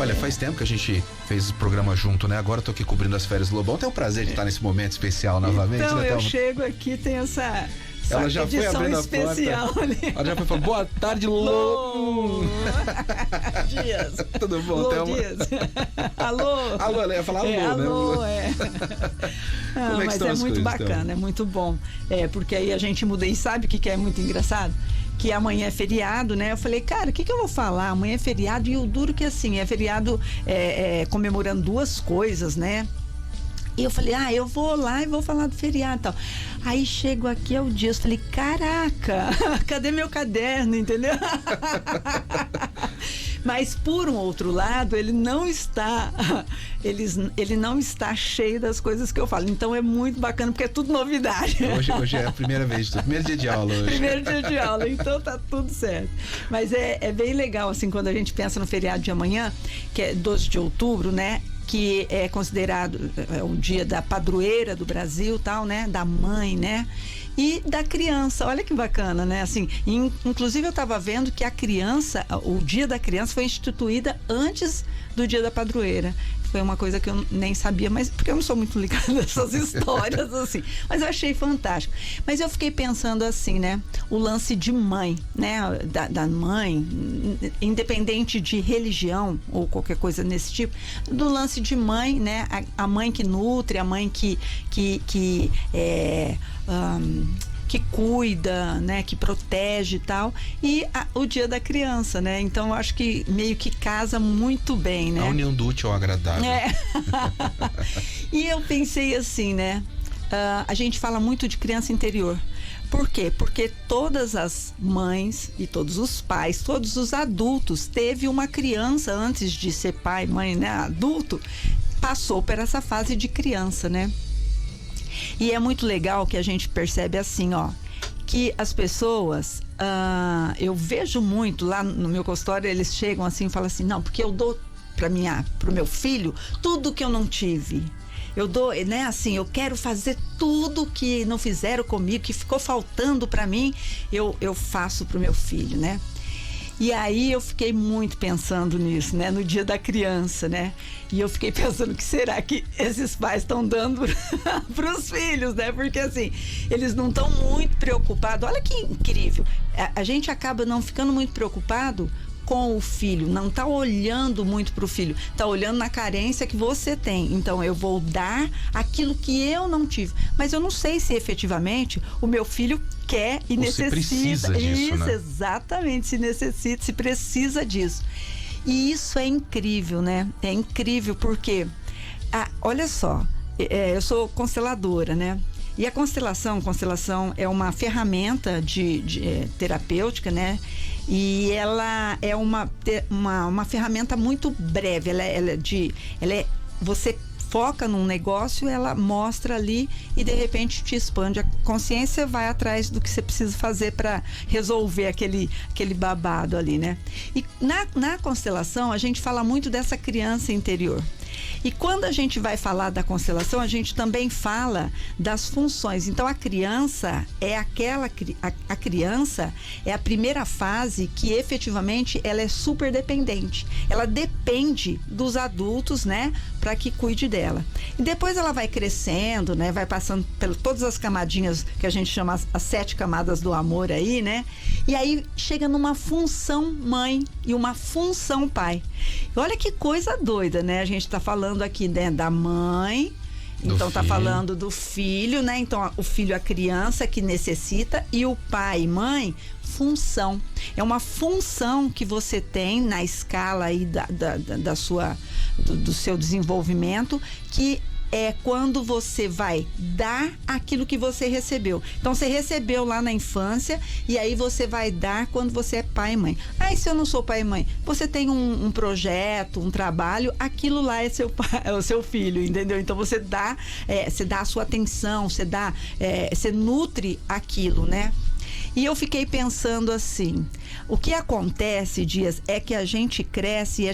Olha, faz tempo que a gente fez o programa junto, né? Agora eu tô aqui cobrindo as férias do Lobão. Tem o prazer de estar nesse momento especial novamente, então, né, eu chego aqui, tem essa ela já foi abrindo especial a porta. ali. Ela já foi falando, boa tarde, Lô. Dias. Tudo bom? Lô Dias. Alô. Alô, ela ia falar alô, né? Alô, Não, Como é que mas estão é as muito coisas, bacana, então? é muito bom. Porque aí a gente muda e sabe o que é muito engraçado? Que amanhã é feriado, né? Eu falei, cara, o que eu vou falar? Amanhã é feriado e o duro que assim, é feriado comemorando duas coisas, né? E eu falei, eu vou lá e vou falar do feriado e tal. Aí chego aqui ao dia, eu falei, caraca, cadê meu caderno, entendeu? Mas por um outro lado, ele não está cheio das coisas que eu falo. Então é muito bacana, porque é tudo novidade. Hoje é a primeira vez, primeiro dia de aula hoje. Primeiro dia de aula, então tá tudo certo. Mas é bem legal, assim, quando a gente pensa no feriado de amanhã, que é 12 de outubro, né? Que é considerado o dia da padroeira do Brasil, tal, né? Da mãe, né? E da criança, olha que bacana, né? Assim, inclusive eu estava vendo que o dia da criança foi instituída antes do dia da padroeira. Foi uma coisa que eu nem sabia, mas porque eu não sou muito ligada nessas histórias, assim. Mas eu achei fantástico. Mas eu fiquei pensando assim, né? O lance de mãe, né? Da mãe, independente de religião ou qualquer coisa nesse tipo, do lance de mãe, né? A mãe que nutre, a mãe que cuida, né, que protege e tal, e o dia da criança, né? Então eu acho que meio que casa muito bem, né? A união do útil ao agradável. E eu pensei assim, né? A gente fala muito de criança interior. Por quê? Porque todas as mães e todos os pais, todos os adultos, teve uma criança antes de ser pai, mãe, né? Adulto, passou por essa fase de criança, né? E é muito legal que a gente percebe assim, ó, que as pessoas, eu vejo muito lá no meu consultório, eles chegam assim e falam assim, não, porque eu dou pro meu filho tudo que eu não tive. Eu dou, né, assim, eu quero fazer tudo que não fizeram comigo, que ficou faltando para mim, eu faço pro meu filho, né? E aí eu fiquei muito pensando nisso, né? No dia da criança, né? E eu fiquei pensando, o que será que esses pais estão dando para os filhos, né? Porque assim, eles não estão muito preocupados. Olha que incrível. A gente acaba não ficando muito preocupado com o filho, não tá olhando muito pro filho, tá olhando na carência que você tem. Então eu vou dar aquilo que eu não tive, mas eu não sei se efetivamente o meu filho quer e necessita. Precisa disso, isso, né? Exatamente, se necessita, se precisa disso. E isso é incrível, né? É incrível porque, olha só, eu sou consteladora, né? E a constelação é uma ferramenta de terapêutica, né? E ela é uma ferramenta muito breve. Você foca num negócio, ela mostra ali e de repente te expande. A consciência vai atrás do que você precisa fazer para resolver aquele babado ali, né? E na constelação a gente fala muito dessa criança interior. E quando a gente vai falar da constelação, a gente também fala das funções. Então a criança é a criança é a primeira fase que efetivamente ela é super dependente. Ela depende dos adultos, né, para que cuide dela. E depois ela vai crescendo, né, vai passando por todas as camadinhas que a gente chama as 7 camadas do amor aí, né? E aí chega numa função mãe e uma função pai. E olha que coisa doida, né? A gente tá falando aqui, né, da mãe, então tá falando do filho, né? Então o filho, a criança que necessita, e o pai e mãe, função. É uma função que você tem na escala aí do seu desenvolvimento, que é quando você vai dar aquilo que você recebeu. Então você recebeu lá na infância e aí você vai dar quando você é pai e mãe. Aí se eu não sou pai e mãe, você tem um projeto, um trabalho, aquilo lá é o seu filho, entendeu? Então você dá a sua atenção, você nutre aquilo, né? E eu fiquei pensando assim, o que acontece, Dias, é que a gente cresce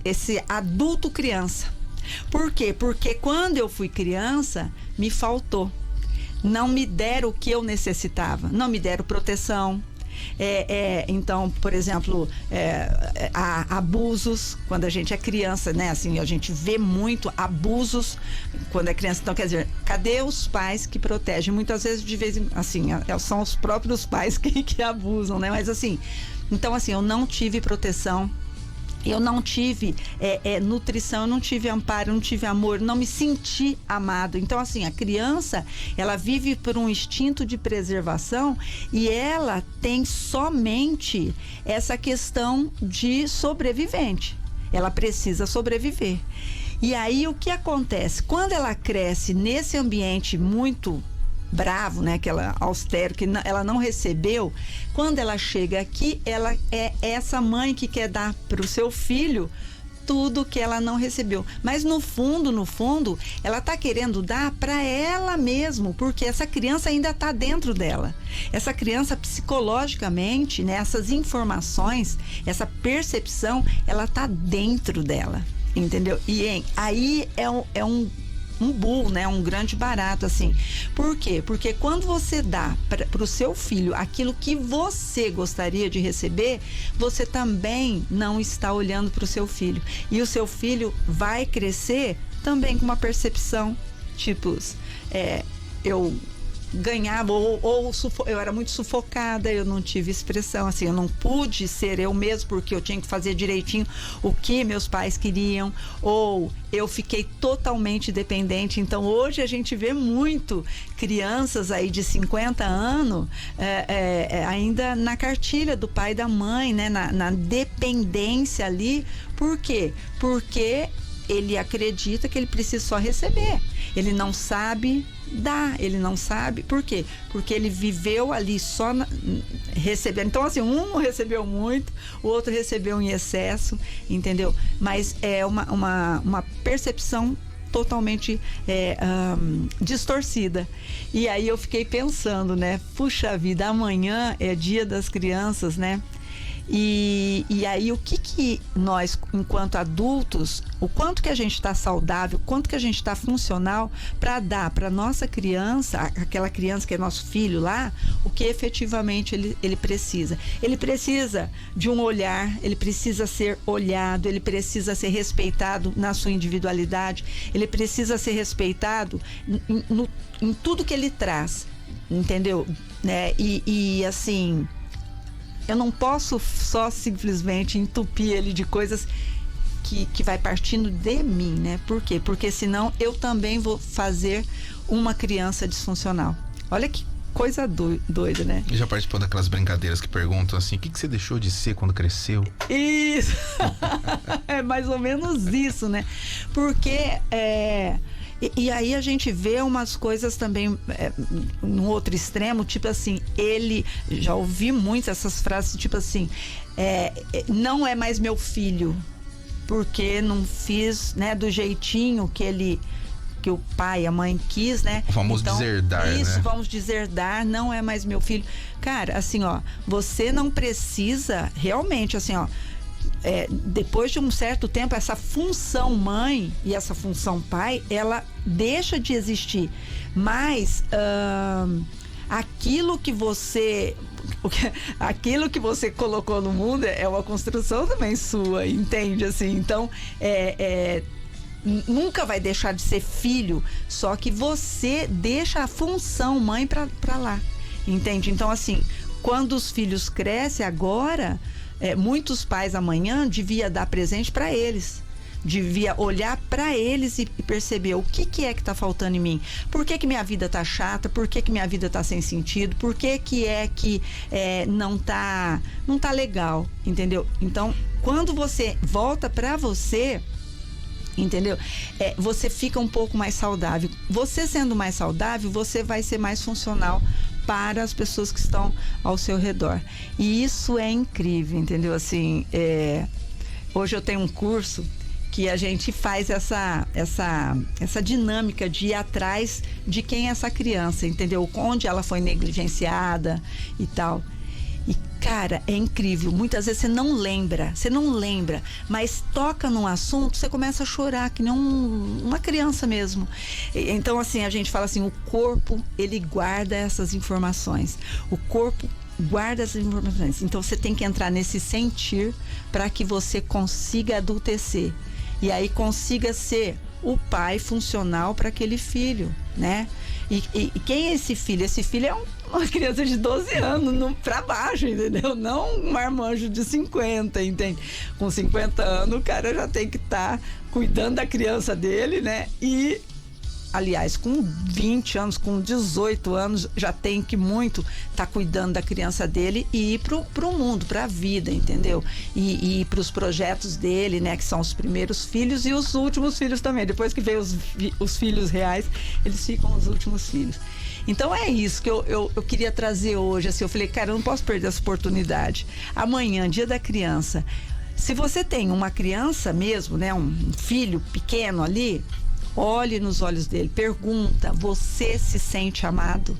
esse adulto criança. Por quê? Porque quando eu fui criança, me faltou. Não me deram o que eu necessitava. Não me deram proteção, Então, por exemplo, há abusos quando a gente é criança, né? Assim, a gente vê muito abusos quando é criança. Então, quer dizer, cadê os pais que protegem? Muitas vezes, de vez em assim, são os próprios pais que abusam, né? Mas assim, então assim, eu não tive proteção. Eu não tive nutrição, eu não tive amparo, eu não tive amor, não me senti amado. Então, assim, a criança, ela vive por um instinto de preservação e ela tem somente essa questão de sobrevivente. Ela precisa sobreviver. E aí, o que acontece? Quando ela cresce nesse ambiente muito bravo, né, aquela austero, que ela não recebeu, quando ela chega aqui, ela é essa mãe que quer dar para o seu filho tudo que ela não recebeu, mas no fundo, ela tá querendo dar para ela mesmo, porque essa criança ainda tá dentro dela. Essa criança psicologicamente, né, essas informações, essa percepção, ela tá dentro dela, entendeu? E aí é um bull, né? Um grande barato, assim. Por quê? Porque quando você dá para o seu filho aquilo que você gostaria de receber, você também não está olhando para o seu filho. E o seu filho vai crescer também com uma percepção, tipo, eu ganhava eu era muito sufocada, eu não tive expressão, assim, eu não pude ser eu mesmo porque eu tinha que fazer direitinho o que meus pais queriam, ou eu fiquei totalmente dependente. Então hoje a gente vê muito crianças aí de 50 anos ainda na cartilha do pai e da mãe, né, na dependência ali. Por quê? Porque ele acredita que ele precisa só receber, ele não sabe dar, ele não sabe. Por quê? Porque ele viveu ali só recebendo. Então, assim, um recebeu muito, o outro recebeu em excesso, entendeu? Mas é uma percepção totalmente distorcida. E aí eu fiquei pensando, né? Puxa vida, amanhã é Dia das Crianças, né? E aí o que nós, enquanto adultos, o quanto que a gente está saudável, o quanto que a gente está funcional para dar para nossa criança, aquela criança que é nosso filho lá, o que efetivamente ele precisa. Ele precisa de um olhar, ele precisa ser olhado, ele precisa ser respeitado na sua individualidade, ele precisa ser respeitado em tudo que ele traz, entendeu? Né? E assim, eu não posso só simplesmente entupir ele de coisas que vai partindo de mim, né? Por quê? Porque senão eu também vou fazer uma criança disfuncional. Olha que coisa doida, né? E já participou daquelas brincadeiras que perguntam assim, o que você deixou de ser quando cresceu? Isso! É mais ou menos isso, né? Porque e aí a gente vê umas coisas também no outro extremo, tipo assim, já ouvi muito essas frases, tipo assim, não é mais meu filho, porque não fiz, né, do jeitinho que o pai, a mãe quis, né? O famoso então, deserdar, isso, né? Vamos deserdar, não é mais meu filho. Cara, assim, ó, você não precisa, realmente, assim, ó, depois de um certo tempo, essa função mãe e essa função pai, ela deixa de existir. Mas aquilo que você colocou no mundo é uma construção também sua, entende? Assim, então, nunca vai deixar de ser filho, só que você deixa a função mãe pra lá, entende? Então, assim, quando os filhos crescem agora, muitos pais amanhã devia dar presente para eles, devia olhar para eles e perceber o que é que tá faltando em mim, por que minha vida tá chata, por que minha vida tá sem sentido, por que não tá legal, entendeu? Então, quando você volta para você, entendeu? Você fica um pouco mais saudável. Você sendo mais saudável, você vai ser mais funcional para as pessoas que estão ao seu redor. E isso é incrível, entendeu? Assim, hoje eu tenho um curso que a gente faz essa dinâmica de ir atrás de quem é essa criança, entendeu? Onde ela foi negligenciada e tal. E, cara, é incrível. Muitas vezes você não lembra, mas toca num assunto, você começa a chorar, que nem uma criança mesmo. Então, assim, a gente fala assim, o corpo, ele guarda essas informações. O corpo guarda as informações. Então você tem que entrar nesse sentir para que você consiga adultecer. E aí consiga ser o pai funcional para aquele filho, né? E quem é esse filho? Esse filho é uma criança de 12 anos para baixo, entendeu? Não um marmanjo de 50, entende? Com 50 anos o cara já tem que estar cuidando da criança dele, né? E, aliás, com 20 anos, com 18 anos, já tem que muito estar cuidando da criança dele e ir pro mundo, pra vida, entendeu? E ir pros projetos dele, né? Que são os primeiros filhos e os últimos filhos também. Depois que veio os filhos reais, eles ficam os últimos filhos. Então é isso que eu queria trazer hoje, assim. Eu falei, cara, eu não posso perder essa oportunidade. Amanhã, dia da criança, se você tem uma criança mesmo, né? Um filho pequeno ali, olhe nos olhos dele, pergunta, você se sente amado?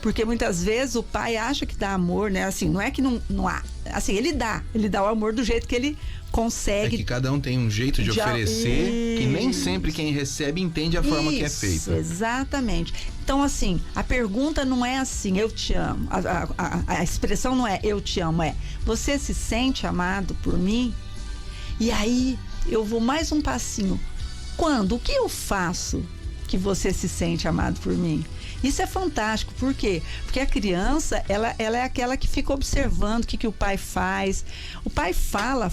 Porque muitas vezes o pai acha que dá amor, né? Assim, não é que não há, assim, ele dá o amor do jeito que ele consegue. É que cada um tem um jeito de oferecer, que nem sempre quem recebe entende a forma que é feita. Exatamente. Então, assim, a pergunta não é assim, eu te amo. A expressão não é eu te amo, é você se sente amado por mim? E aí, eu vou mais um passinho. Quando? O que eu faço que você se sente amado por mim? Isso é fantástico. Por quê? Porque a criança, ela é aquela que fica observando o que o pai faz. O pai fala,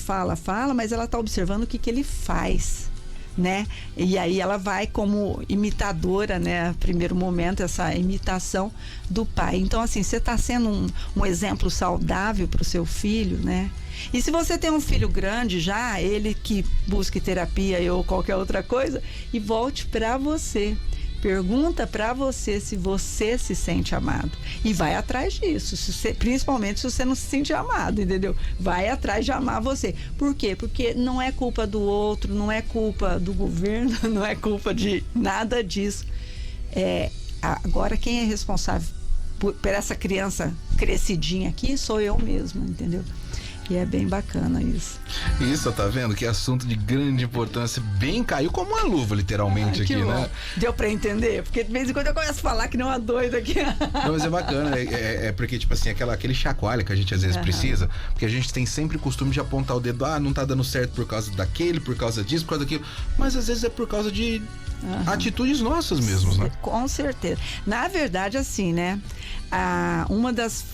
mas ela está observando o que ele faz, né? E aí ela vai como imitadora, né? Primeiro momento, essa imitação do pai. Então, assim, você está sendo um exemplo saudável para o seu filho, né? E se você tem um filho grande já, ele que busque terapia ou qualquer outra coisa, e volte para você. Pergunta para você se você se sente amado. E vai atrás disso, principalmente se você não se sente amado, entendeu? Vai atrás de amar você. Por quê? Porque não é culpa do outro, não é culpa do governo, não é culpa de nada disso. Agora, quem é responsável por essa criança crescidinha aqui sou eu mesma, entendeu? E é bem bacana isso. Isso, tá vendo? Que assunto de grande importância, bem caiu como uma luva, literalmente, aqui, bom. Né? Deu pra entender? Porque de vez em quando eu começo a falar que não é doida aqui. Não, mas é bacana, é porque, tipo assim, aquele chacoalho que a gente às vezes precisa, porque a gente tem sempre o costume de apontar o dedo, não tá dando certo por causa daquele, por causa disso, por causa daquilo, mas às vezes é por causa de atitudes nossas mesmos, né? Com certeza. Na verdade, assim, né? Uma das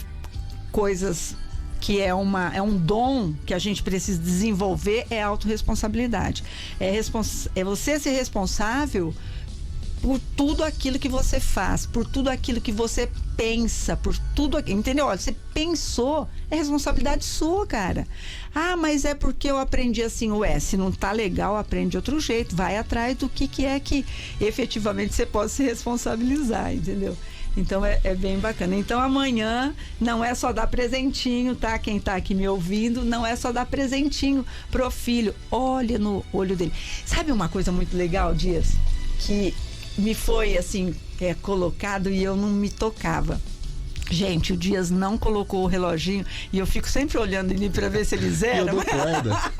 coisas que é um dom que a gente precisa desenvolver é a autorresponsabilidade. É você ser responsável por tudo aquilo que você faz, por tudo aquilo que você pensa, por tudo aquilo, entendeu? Olha, você pensou, é responsabilidade sua, cara. Mas é porque eu aprendi assim, se não tá legal, aprende de outro jeito, vai atrás do que é que efetivamente você pode se responsabilizar, entendeu? Então é bem bacana. Então amanhã não é só dar presentinho, tá? Quem tá aqui me ouvindo, não é só dar presentinho pro filho. Olha no olho dele. Sabe uma coisa muito legal, Dias? Que me foi assim, colocado e eu não me tocava. Gente, o Dias não colocou o reloginho e eu fico sempre olhando ele para ver se ele zera. Eu dou corda.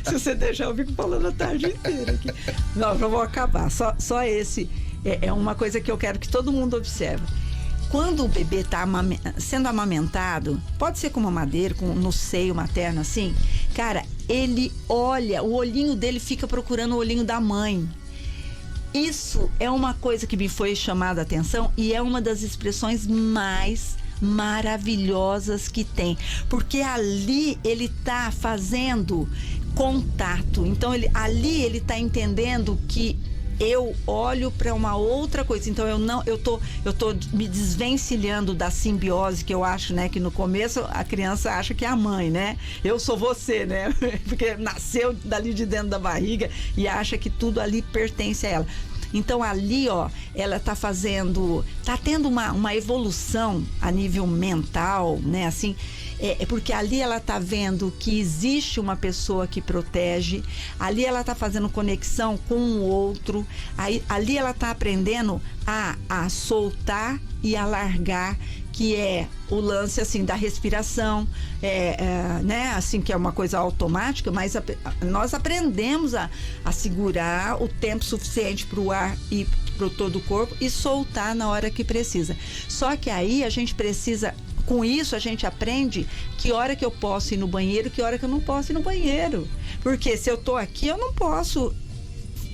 Se você deixar, eu fico falando a tarde inteira aqui. Não, já vou acabar. Só esse é uma coisa que eu quero que todo mundo observe. Quando o bebê está sendo amamentado, pode ser com mamadeira, no seio materno assim, cara, ele olha, o olhinho dele fica procurando o olhinho da mãe. Isso é uma coisa que me foi chamada a atenção e é uma das expressões mais maravilhosas que tem, porque ali ele está fazendo contato. Então ali ele está entendendo que eu olho para uma outra coisa. Então eu tô me desvencilhando da simbiose que eu acho, né, que no começo a criança acha que é a mãe, né? Eu sou você, né? Porque nasceu dali de dentro da barriga e acha que tudo ali pertence a ela. Então ali, ela tá tendo uma evolução a nível mental, né? Assim, porque ali ela tá vendo que existe uma pessoa que protege, ali ela tá fazendo conexão com o outro, ali ela tá aprendendo a soltar e a largar, que é o lance assim da respiração, né, assim, que é uma coisa automática, mas nós aprendemos a segurar o tempo suficiente para o ar ir para todo o corpo e soltar na hora que precisa. Só que aí a gente precisa com isso a gente aprende que hora que eu posso ir no banheiro, que hora que eu não posso ir no banheiro. Porque se eu tô aqui, eu não posso,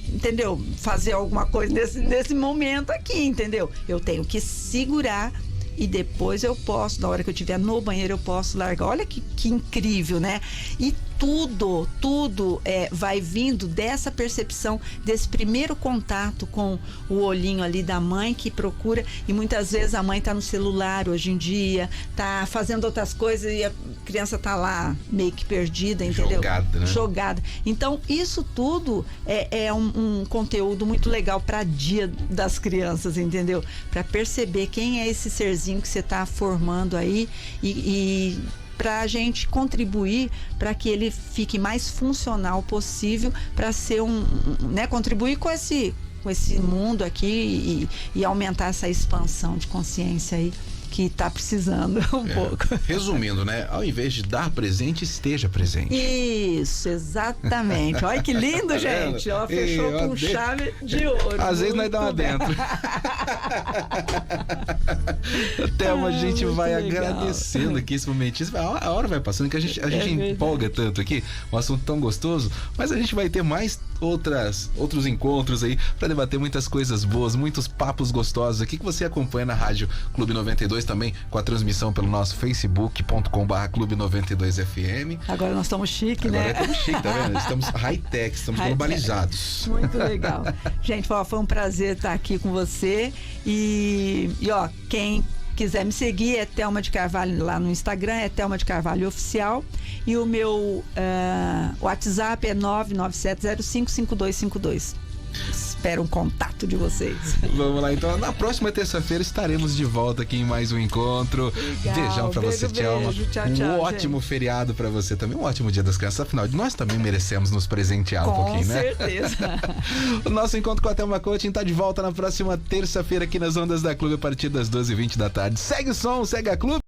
entendeu? Fazer alguma coisa nesse momento aqui, entendeu? Eu tenho que segurar e depois eu posso, na hora que eu estiver no banheiro, eu posso largar. Olha que incrível, né? E tudo vai vindo dessa percepção, desse primeiro contato com o olhinho ali da mãe que procura, e muitas vezes a mãe tá no celular hoje em dia, tá fazendo outras coisas e a criança tá lá meio que perdida, entendeu? Jogada, né? Jogada. Então, isso tudo é um conteúdo muito legal para Dia das Crianças, entendeu? Para perceber quem é esse serzinho que você tá formando aí e para a gente contribuir para que ele fique mais funcional possível, para ser né, contribuir com esse mundo aqui e aumentar essa expansão de consciência aí que está precisando pouco. Resumindo, né? Ao invés de dar presente, esteja presente. Isso, exatamente. Olha que lindo, gente. Ela fechou com chave de ouro. Às vezes nós dá uma dentro. Até a gente vai legal. Agradecendo aqui esse momentinho. A hora vai passando, que a gente empolga tanto aqui, um assunto tão gostoso, mas a gente vai ter mais outros encontros aí para debater muitas coisas boas, muitos papos gostosos aqui que você acompanha na Rádio Clube 92, também com a transmissão pelo nosso facebook.com/Clube 92FM. Agora nós estamos chique, né? Agora estamos chique, tá vendo? Estamos high-tech, estamos globalizados. Muito legal. Gente, foi um prazer estar aqui com você e ó, quem quiser me seguir é Thelma de Carvalho lá no Instagram, é Thelma de Carvalho Oficial, e o meu WhatsApp é 997055252. Espero um contato de vocês. Vamos lá, então. Na próxima terça-feira estaremos de volta aqui em mais um encontro. Legal. Beijão pra você, Thelma. Tchau, ótimo gente. Feriado pra você também. Um ótimo Dia das Crianças. Afinal, nós também merecemos nos presentear um pouquinho, né? Com certeza. O nosso encontro com a Thelma Coaching tá de volta na próxima terça-feira aqui nas Ondas da Clube a partir das 12h20 da tarde. Segue o som, segue a Clube.